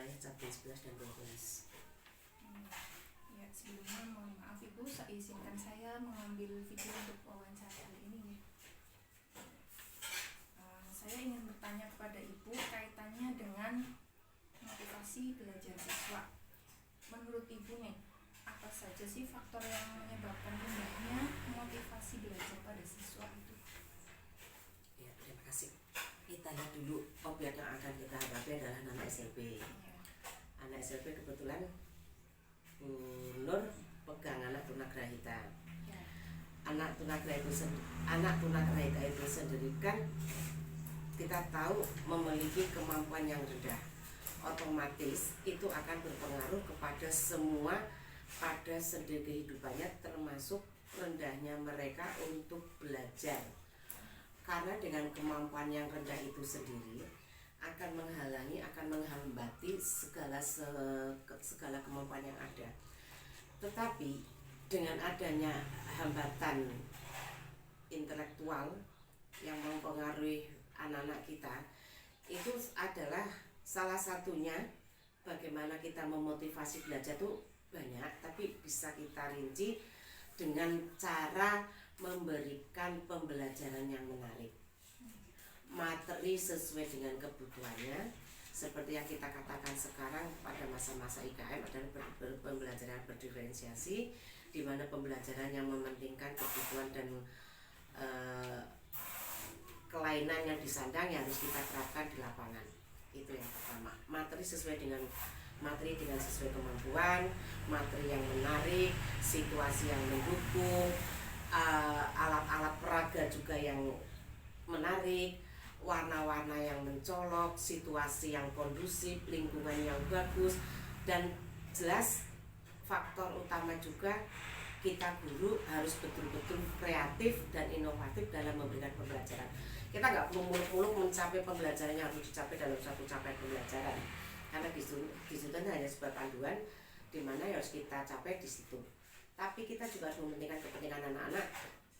wilayah Capil 11 dan 12. Ya, sebelumnya mohon maaf Ibu, izinkan saya mengambil video untuk wawancara kali ini. Saya ingin bertanya kepada Ibu kaitannya dengan motivasi belajar siswa. Menurut Ibu nih, apa saja sih faktor yang menyebabkan rendahnya motivasi belajar pada siswa itu? Ya, terima kasih. Kita lihat dulu objek yang akan kita hadapi adalah anak SMP. Anak SMP kebetulan Bu Nur pegang anak tunagrahita. Anak tunagrahita itu sendiri kan kita tahu memiliki kemampuan yang rendah, otomatis itu akan berpengaruh kepada semua pada sendi kehidupannya, termasuk rendahnya mereka untuk belajar. Karena dengan kemampuan yang rendah itu sendiri akan menghalangi, akan menghambati segala kemampuan yang ada. Tetapi dengan adanya hambatan intelektual yang mempengaruhi anak-anak kita, itu adalah salah satunya bagaimana kita memotivasi belajar itu banyak, tapi bisa kita rinci dengan cara memberikan pembelajaran yang menarik, materi sesuai dengan kebutuhannya, seperti yang kita katakan sekarang pada masa-masa IKM adalah pembelajaran berdiferensiasi, di mana pembelajaran yang mementingkan kebutuhan dan kelainan yang disandang yang harus kita terapkan di lapangan. Itu yang pertama, materi dengan sesuai kemampuan, materi yang menarik, situasi yang mendukung, alat-alat peraga juga yang menarik, warna-warna yang mencolok, situasi yang kondusif, lingkungan yang bagus, dan jelas faktor utama juga kita guru harus betul-betul kreatif dan inovatif dalam memberikan pembelajaran. Kita nggak perlu muluk-muluk mencapai pembelajaran yang harus dicapai dalam satu capaian pembelajaran, karena di situ hanya sebuah panduan di mana harus kita capai di situ. Tapi kita juga harus mementingkan kepentingan anak-anak,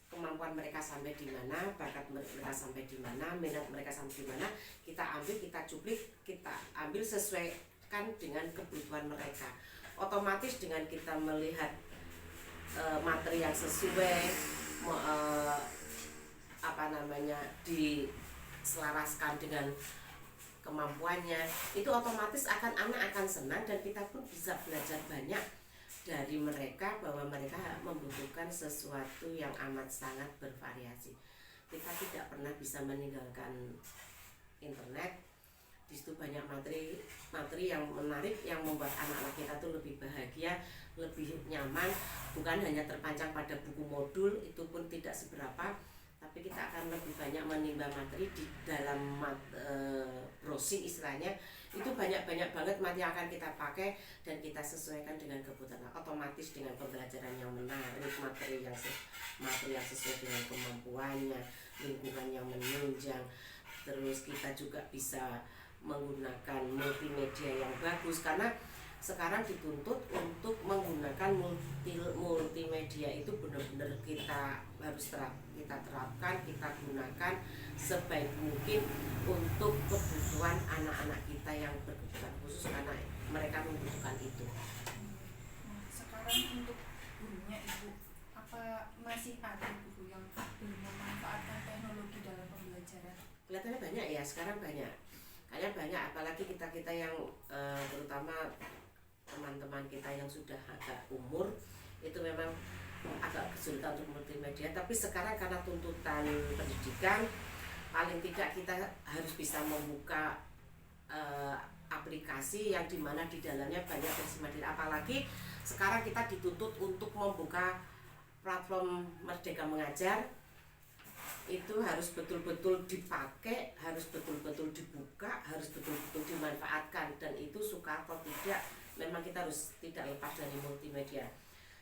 kemampuan mereka sampai di mana, bakat mereka sampai di mana, minat mereka sampai di mana, kita ambil, kita cuplik, kita ambil sesuaikan dengan kebutuhan mereka. Otomatis dengan kita melihat materi yang sesuai, diselaraskan dengan kemampuannya, itu otomatis anak akan senang, dan kita pun bisa belajar banyak dari mereka bahwa mereka membutuhkan sesuatu yang amat sangat bervariasi. Kita tidak pernah bisa meninggalkan internet. Di situ banyak materi yang menarik yang membuat anak-anak kita tuh lebih bahagia, lebih nyaman, bukan hanya terpancang pada buku modul, itu pun tidak seberapa, tapi kita akan lebih banyak menimba materi di dalam browsing istilahnya. Itu banyak banget materi yang akan kita pakai dan kita sesuaikan dengan kebutuhan. Otomatis dengan pembelajaran yang menarik, materi yang sesuai dengan kemampuannya, lingkungan yang menunjang, terus kita juga bisa menggunakan multimedia yang bagus, karena sekarang dituntut untuk menggunakan multimedia itu benar-benar kita harus terapkan, kita gunakan sebaik mungkin untuk kebutuhan anak-anak kita yang berkebutuhan khusus, karena mereka membutuhkan itu. Sekarang untuk gurunya Ibu, apa masih ada guru yang belum memanfaatkan teknologi dalam pembelajaran? Kelihatannya banyak ya, sekarang banyak, apalagi kita yang terutama teman-teman kita yang sudah agak umur, itu memang agak kesulitan untuk multimedia. Tapi sekarang karena tuntutan pendidikan, paling tidak kita harus bisa membuka aplikasi yang dimana di dalamnya banyak versi materi. Apalagi sekarang kita dituntut untuk membuka platform Merdeka Mengajar, itu harus betul-betul dipakai, harus betul-betul dibuka, harus betul-betul dimanfaatkan, dan itu suka atau tidak memang kita harus tidak lepas dari multimedia.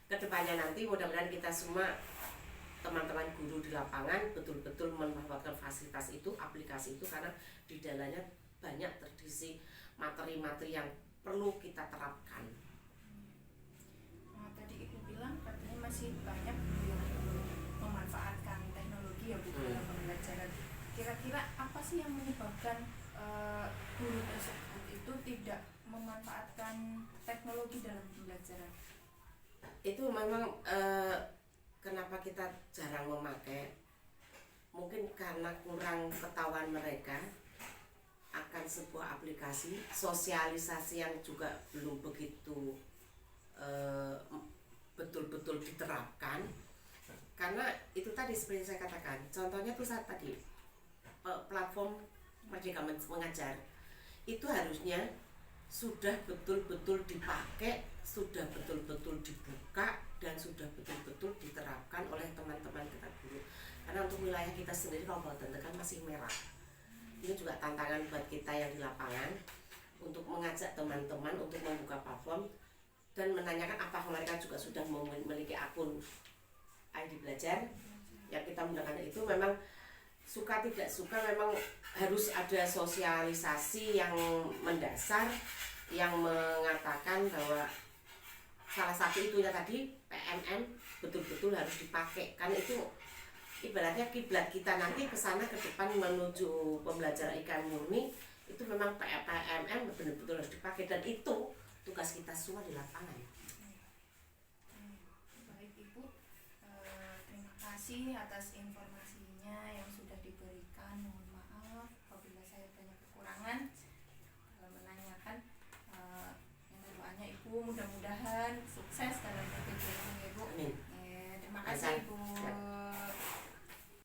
Kedepannya nanti mudah-mudahan kita semua teman-teman guru di lapangan betul-betul memanfaatkan fasilitas itu, aplikasi itu, karena di dalamnya banyak terisi materi-materi yang perlu kita terapkan. Tadi Ibu bilang katanya masih banyak yang memanfaatkan teknologi ya Bu dalam pembelajaran. Kira-kira apa sih yang menyebabkan guru tersebut itu tidak memanfaatkan teknologi dalam pembelajaran? Itu memang kenapa kita jarang memakai, mungkin karena kurang ketahuan mereka akan sebuah aplikasi, sosialisasi yang juga belum begitu betul-betul diterapkan. Karena itu tadi seperti saya katakan, contohnya tuh saat tadi platform Merdeka Mengajar itu harusnya sudah betul-betul dipakai, sudah betul-betul dibuka, dan sudah betul-betul diterapkan oleh teman-teman kita guru. Karena untuk wilayah kita sendiri Kabupaten Tegal masih merah. Ini juga tantangan buat kita yang di lapangan untuk mengajak teman-teman untuk membuka platform dan menanyakan apakah mereka juga sudah memiliki akun ID Belajar. Yang kita menggunakan itu memang suka tidak suka memang harus ada sosialisasi yang mendasar yang mengatakan bahwa salah satu itunya tadi PMM betul-betul harus dipakai. Kan itu ibaratnya kiblat kita nanti ke sana ke depan menuju pembelajaran IKM murni itu memang PMM betul-betul harus dipakai, dan itu tugas kita semua di lapangan. Baik Ibu, terima kasih atas informasinya yang sudah diberikan. Mohon maaf apabila saya banyak kekurangan dalam menanyakan. Minta doanya Ibu, mudah-mudahan sukses dalam PPJ-nya Ibu. Amin. Terima kasih Ibu.